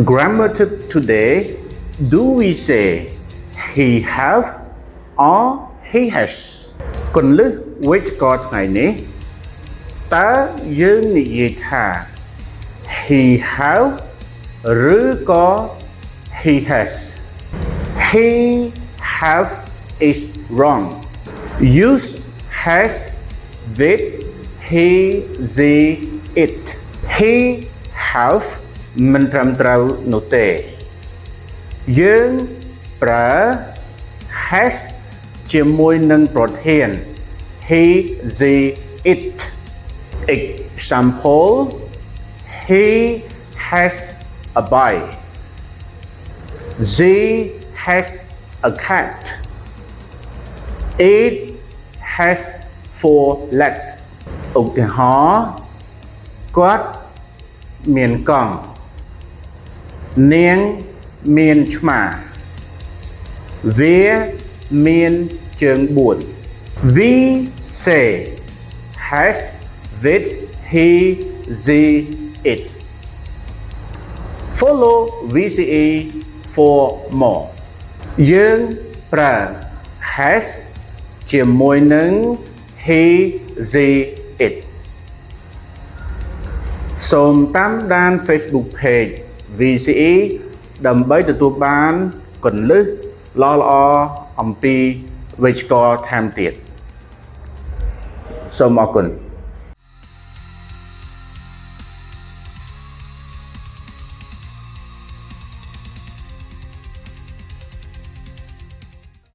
Grammar today, do we say he have or he has គន្លឹះវិជ្ជករថ្ងៃនេះតើយើងនិយាយថា he have ឬក៏ he has he have is wrong use has with he they it he have មិនត្រឹមត្រូវនោះទេយើងប្រើ has ជាមួយនឹងប្រធាន he they it example he has a bike they has a cat it has 4 legs ឧទាហរណ៍គាត់មានកង់នាងមានឆ្មាវាមានជើង4 we say has with he they it follow VCE for more យើងប្រើ has ជាមួយនឹង he they it សូមតាមដាន Facebook page VCE ដើម្បីទទួលបានគន្លឹះល្អៗអំពីវិជ្ជករថែមទៀតសូមអរគុណ